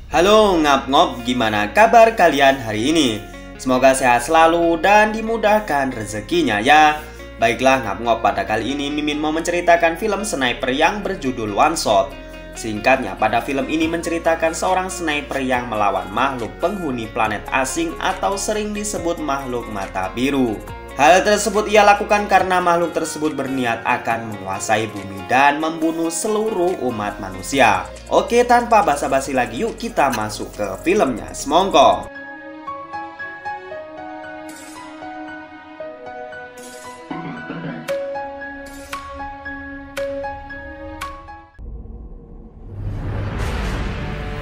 Halo ngap-ngop, gimana kabar kalian hari ini? Semoga sehat selalu dan dimudahkan rezekinya ya. Baiklah ngap-ngop, pada kali ini Mimin mau menceritakan film sniper yang berjudul One Shot. Singkatnya, pada film ini menceritakan seorang sniper yang melawan makhluk penghuni planet asing atau sering disebut makhluk mata biru. Hal tersebut ia lakukan karena makhluk tersebut berniat akan menguasai bumi dan membunuh seluruh umat manusia. Oke, tanpa basa-basi lagi, yuk kita masuk ke filmnya. Semongko.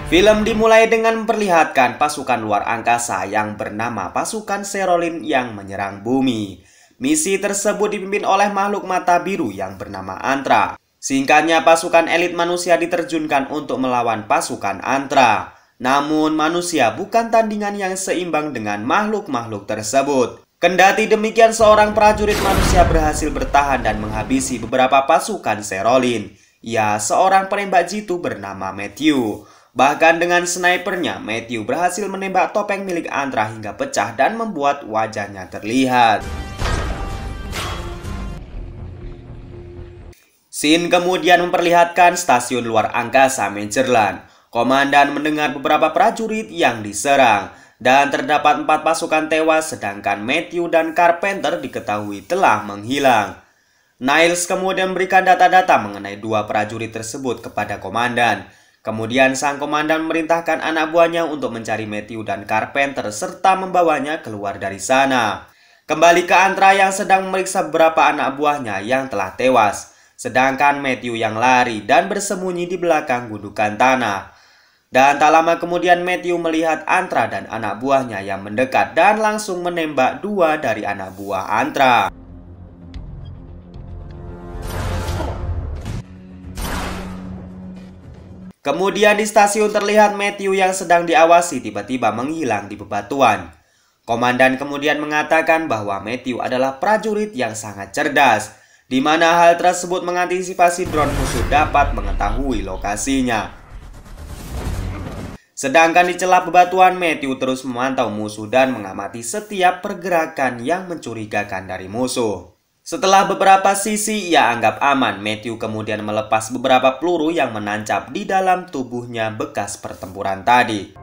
Film dimulai dengan memperlihatkan pasukan luar angkasa yang bernama pasukan Serolin yang menyerang bumi. Misi tersebut dipimpin oleh makhluk mata biru yang bernama Antra. Singkatnya, pasukan elit manusia diterjunkan untuk melawan pasukan Antra. Namun manusia bukan tandingan yang seimbang dengan makhluk-makhluk tersebut. Kendati demikian, seorang prajurit manusia berhasil bertahan dan menghabisi beberapa pasukan Serolin. Ia seorang penembak jitu bernama Matthew. Bahkan dengan snipernya, Matthew berhasil menembak topeng milik Antra hingga pecah dan membuat wajahnya terlihat. Scene kemudian memperlihatkan stasiun luar angkasa Magellan. Komandan mendengar beberapa prajurit yang diserang, dan terdapat 4 pasukan tewas sedangkan Matthew dan Carpenter diketahui telah menghilang. Niles kemudian memberikan data-data mengenai 2 prajurit tersebut kepada komandan. Kemudian sang komandan memerintahkan anak buahnya untuk mencari Matthew dan Carpenter serta membawanya keluar dari sana. Kembali ke Antra yang sedang memeriksa beberapa anak buahnya yang telah tewas, sedangkan Matthew yang lari dan bersembunyi di belakang gundukan tanah. Dan tak lama kemudian Matthew melihat Antra dan anak buahnya yang mendekat dan langsung menembak 2 dari anak buah Antra. Kemudian di stasiun terlihat Matthew yang sedang diawasi tiba-tiba menghilang di bebatuan. Komandan kemudian mengatakan bahwa Matthew adalah prajurit yang sangat cerdas, di mana hal tersebut mengantisipasi drone musuh dapat mengetahui lokasinya. Sedangkan di celah bebatuan, Matthew terus memantau musuh dan mengamati setiap pergerakan yang mencurigakan dari musuh. Setelah beberapa sisi ia anggap aman, Matthew kemudian melepas beberapa peluru yang menancap di dalam tubuhnya bekas pertempuran tadi.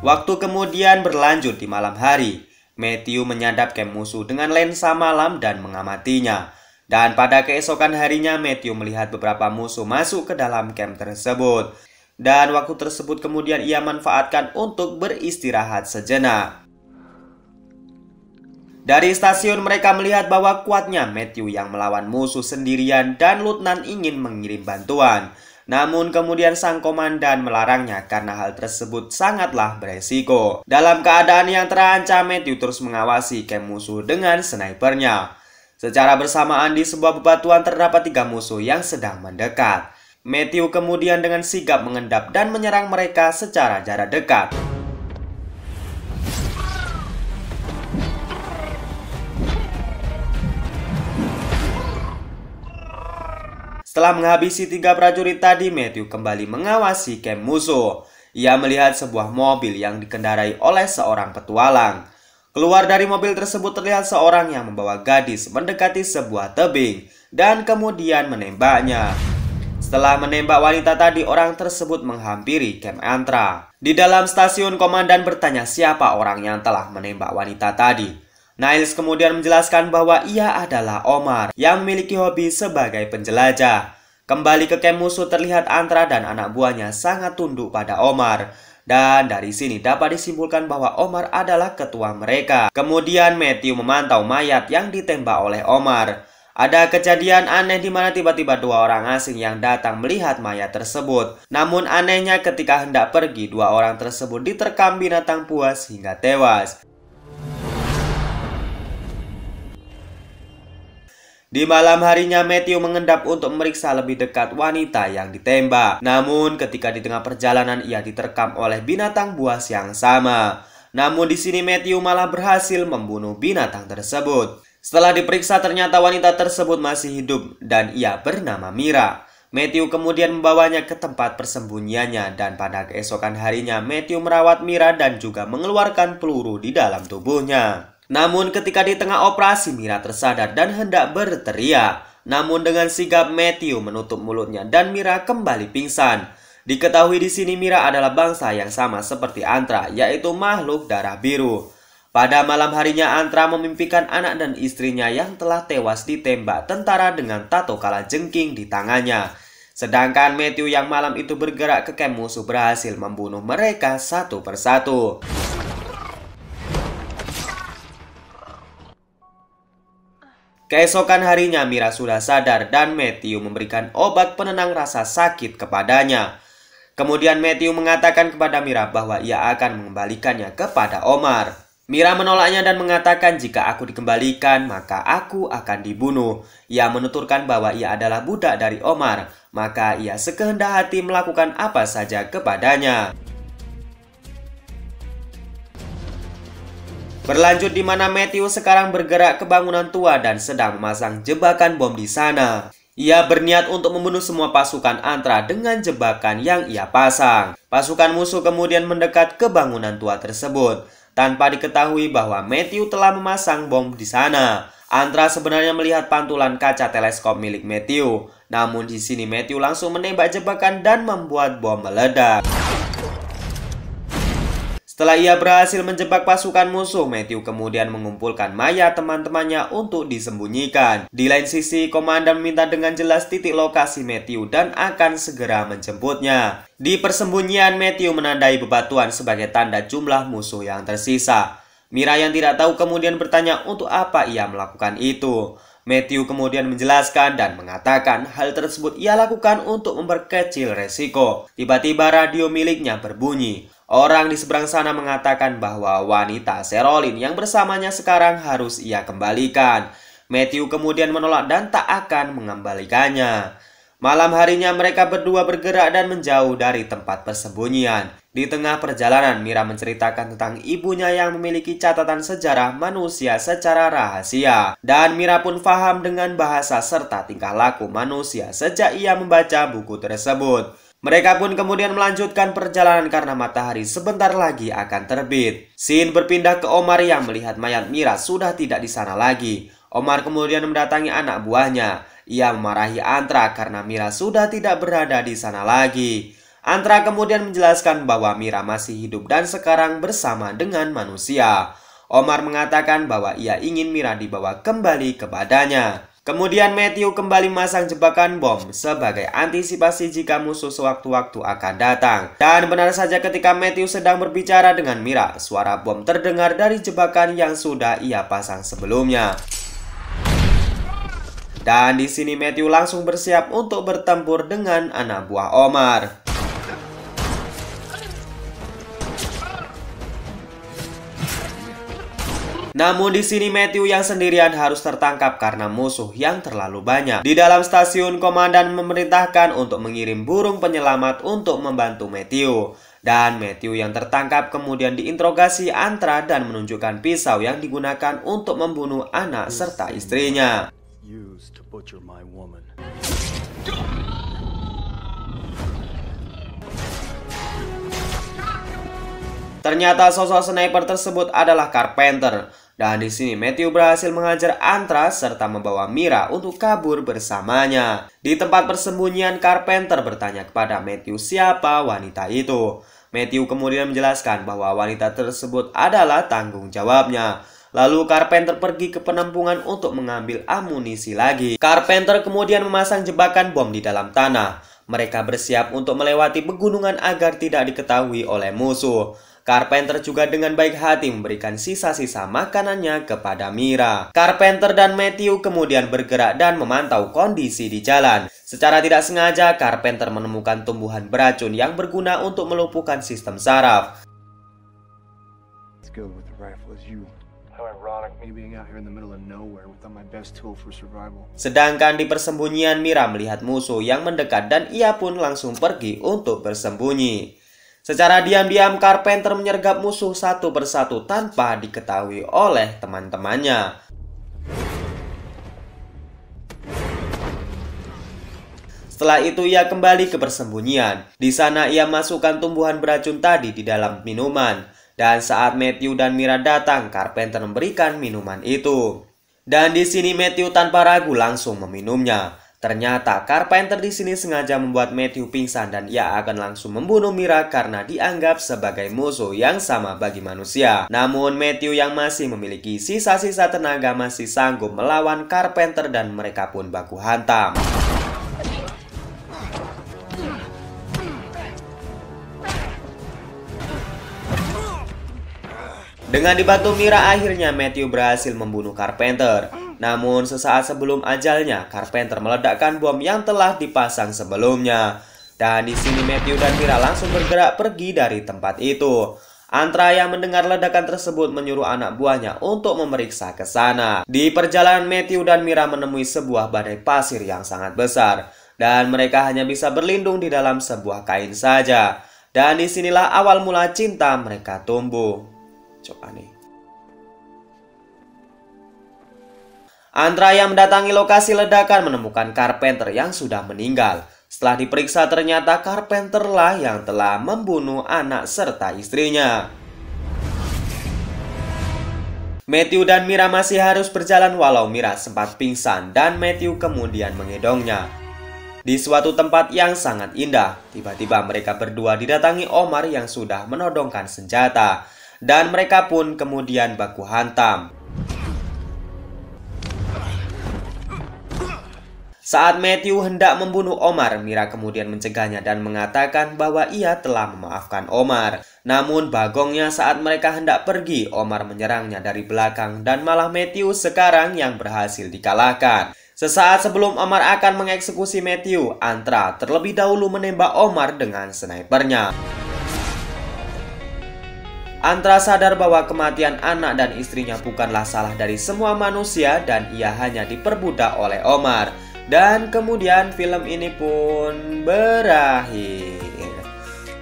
Waktu kemudian berlanjut di malam hari. Matthew menyadap camp musuh dengan lensa malam dan mengamatinya. Dan pada keesokan harinya, Matthew melihat beberapa musuh masuk ke dalam camp tersebut. Dan waktu tersebut kemudian ia manfaatkan untuk beristirahat sejenak. Dari stasiun mereka melihat bahwa kuatnya Matthew yang melawan musuh sendirian dan Letnan ingin mengirim bantuan. Namun kemudian sang komandan melarangnya karena hal tersebut sangatlah beresiko. Dalam keadaan yang terancam, Matthew terus mengawasi camp musuh dengan snipernya. Secara bersamaan di sebuah bebatuan terdapat 3 musuh yang sedang mendekat. Matthew kemudian dengan sigap mengendap dan menyerang mereka secara jarak dekat. Setelah menghabisi 3 prajurit tadi, Matthew kembali mengawasi camp musuh. Ia melihat sebuah mobil yang dikendarai oleh seorang petualang. Keluar dari mobil tersebut terlihat seorang yang membawa gadis mendekati sebuah tebing dan kemudian menembaknya. Setelah menembak wanita tadi, orang tersebut menghampiri camp Antra. Di dalam stasiun, komandan bertanya siapa orang yang telah menembak wanita tadi. Niles kemudian menjelaskan bahwa ia adalah Omar yang memiliki hobi sebagai penjelajah. Kembali ke camp musuh terlihat Antra dan anak buahnya sangat tunduk pada Omar. Dan dari sini dapat disimpulkan bahwa Omar adalah ketua mereka. Kemudian Matthew memantau mayat yang ditembak oleh Omar. Ada kejadian aneh di mana tiba-tiba 2 orang asing yang datang melihat mayat tersebut. Namun anehnya ketika hendak pergi, 2 orang tersebut diterkam binatang buas hingga tewas. Di malam harinya, Matthew mengendap untuk memeriksa lebih dekat wanita yang ditembak. Namun ketika di tengah perjalanan ia diterkam oleh binatang buas yang sama. Namun di sini Matthew malah berhasil membunuh binatang tersebut. Setelah diperiksa ternyata wanita tersebut masih hidup dan ia bernama Mira. Matthew kemudian membawanya ke tempat persembunyiannya dan pada keesokan harinya Matthew merawat Mira dan juga mengeluarkan peluru di dalam tubuhnya. Namun ketika di tengah operasi Mira tersadar dan hendak berteriak. Namun dengan sigap Matthew menutup mulutnya dan Mira kembali pingsan. Diketahui di sini Mira adalah bangsa yang sama seperti Antra, yaitu makhluk darah biru. Pada malam harinya Antra memimpikan anak dan istrinya yang telah tewas ditembak tentara dengan tato kalajengking di tangannya. Sedangkan Matthew yang malam itu bergerak ke camp musuh berhasil membunuh mereka satu persatu. Keesokan harinya Mira sudah sadar dan Matthew memberikan obat penenang rasa sakit kepadanya. Kemudian Matthew mengatakan kepada Mira bahwa ia akan mengembalikannya kepada Omar. Mira menolaknya dan mengatakan jika aku dikembalikan maka aku akan dibunuh. Ia menuturkan bahwa ia adalah budak dari Omar, maka ia sekehendak hati melakukan apa saja kepadanya. Berlanjut di mana Matthew sekarang bergerak ke bangunan tua dan sedang memasang jebakan bom di sana. Ia berniat untuk membunuh semua pasukan Antra dengan jebakan yang ia pasang. Pasukan musuh kemudian mendekat ke bangunan tua tersebut tanpa diketahui bahwa Matthew telah memasang bom di sana. Antra sebenarnya melihat pantulan kaca teleskop milik Matthew. Namun di sini Matthew langsung menembak jebakan dan membuat bom meledak. Setelah ia berhasil menjebak pasukan musuh, Matthew kemudian mengumpulkan mayat teman-temannya untuk disembunyikan. Di lain sisi, komandan meminta dengan jelas titik lokasi Matthew dan akan segera menjemputnya. Di persembunyian, Matthew menandai bebatuan sebagai tanda jumlah musuh yang tersisa. Mira yang tidak tahu kemudian bertanya untuk apa ia melakukan itu. Matthew kemudian menjelaskan dan mengatakan hal tersebut ia lakukan untuk memperkecil resiko. Tiba-tiba radio miliknya berbunyi. Orang di seberang sana mengatakan bahwa wanita Serolin yang bersamanya sekarang harus ia kembalikan. Matthew kemudian menolak dan tak akan mengembalikannya. Malam harinya mereka berdua bergerak dan menjauh dari tempat persembunyian. Di tengah perjalanan, Mira menceritakan tentang ibunya yang memiliki catatan sejarah manusia secara rahasia. Dan Mira pun paham dengan bahasa serta tingkah laku manusia sejak ia membaca buku tersebut. Mereka pun kemudian melanjutkan perjalanan karena matahari sebentar lagi akan terbit. Scene berpindah ke Omar yang melihat mayat Mira sudah tidak di sana lagi. Omar kemudian mendatangi anak buahnya. Ia memarahi Antra karena Mira sudah tidak berada di sana lagi. Antra kemudian menjelaskan bahwa Mira masih hidup dan sekarang bersama dengan manusia. Omar mengatakan bahwa ia ingin Mira dibawa kembali kepadanya. Kemudian Matthew kembali memasang jebakan bom sebagai antisipasi jika musuh sewaktu-waktu akan datang. Dan benar saja ketika Matthew sedang berbicara dengan Mira, suara bom terdengar dari jebakan yang sudah ia pasang sebelumnya. Dan di sini Matthew langsung bersiap untuk bertempur dengan anak buah Omar. Namun di sini Matthew yang sendirian harus tertangkap karena musuh yang terlalu banyak. Di dalam stasiun, komandan memerintahkan untuk mengirim burung penyelamat untuk membantu Matthew. Dan Matthew yang tertangkap kemudian diinterogasi Antra dan menunjukkan pisau yang digunakan untuk membunuh anak serta istrinya. Ternyata sosok sniper tersebut adalah Carpenter. Dan di sini Matthew berhasil menghajar Antra serta membawa Mira untuk kabur bersamanya. Di tempat persembunyian, Carpenter bertanya kepada Matthew siapa wanita itu. Matthew kemudian menjelaskan bahwa wanita tersebut adalah tanggung jawabnya. Lalu Carpenter pergi ke penampungan untuk mengambil amunisi lagi. Carpenter kemudian memasang jebakan bom di dalam tanah. Mereka bersiap untuk melewati pegunungan agar tidak diketahui oleh musuh. Carpenter juga dengan baik hati memberikan sisa-sisa makanannya kepada Mira. Carpenter dan Matthew kemudian bergerak dan memantau kondisi di jalan. Secara tidak sengaja, Carpenter menemukan tumbuhan beracun yang berguna untuk melumpuhkan sistem saraf. Sedangkan di persembunyian, Mira melihat musuh yang mendekat dan ia pun langsung pergi untuk bersembunyi. Secara diam-diam, Carpenter menyergap musuh satu persatu tanpa diketahui oleh teman-temannya. Setelah itu ia kembali ke persembunyian. Di sana ia masukkan tumbuhan beracun tadi di dalam minuman. Dan saat Matthew dan Mira datang, Carpenter memberikan minuman itu. Dan di sini Matthew tanpa ragu langsung meminumnya. Ternyata Carpenter di sini sengaja membuat Matthew pingsan dan ia akan langsung membunuh Mira karena dianggap sebagai musuh yang sama bagi manusia. Namun Matthew yang masih memiliki sisa-sisa tenaga masih sanggup melawan Carpenter dan mereka pun baku hantam. Dengan dibantu Mira, akhirnya Matthew berhasil membunuh Carpenter. Namun sesaat sebelum ajalnya, Carpenter meledakkan bom yang telah dipasang sebelumnya. Dan di sini Matthew dan Mira langsung bergerak pergi dari tempat itu. Antra yang mendengar ledakan tersebut menyuruh anak buahnya untuk memeriksa ke sana. Di perjalanan Matthew dan Mira menemui sebuah badai pasir yang sangat besar. Dan mereka hanya bisa berlindung di dalam sebuah kain saja. Dan disinilah awal mula cinta mereka tumbuh. Coba nih. Antra yang mendatangi lokasi ledakan menemukan Carpenter yang sudah meninggal. Setelah diperiksa ternyata Carpenter lah yang telah membunuh anak serta istrinya. Matthew dan Mira masih harus berjalan walau Mira sempat pingsan dan Matthew kemudian menggendongnya. Di suatu tempat yang sangat indah, tiba-tiba mereka berdua didatangi Omar yang sudah menodongkan senjata. Dan mereka pun kemudian baku hantam. Saat Matthew hendak membunuh Omar, Mira kemudian mencegahnya dan mengatakan bahwa ia telah memaafkan Omar. Namun bagongnya saat mereka hendak pergi, Omar menyerangnya dari belakang dan malah Matthew sekarang yang berhasil dikalahkan. Sesaat sebelum Omar akan mengeksekusi Matthew, Antra terlebih dahulu menembak Omar dengan snipernya. Antra sadar bahwa kematian anak dan istrinya bukanlah salah dari semua manusia dan ia hanya diperbudak oleh Omar. Dan kemudian film ini pun berakhir.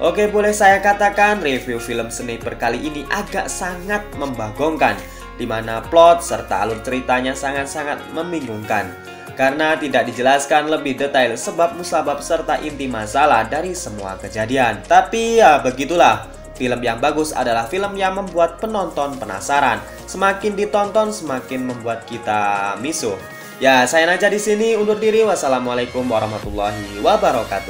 Oke, boleh saya katakan review film Sniper kali ini agak sangat membagongkan, di mana plot serta alur ceritanya sangat-sangat membingungkan. Karena tidak dijelaskan lebih detail sebab musabab serta inti masalah dari semua kejadian. Tapi ya begitulah. Film yang bagus adalah film yang membuat penonton penasaran. Semakin ditonton, semakin membuat kita misuh. Ya, saya Naja di sini undur diri. Wassalamualaikum warahmatullahi wabarakatuh.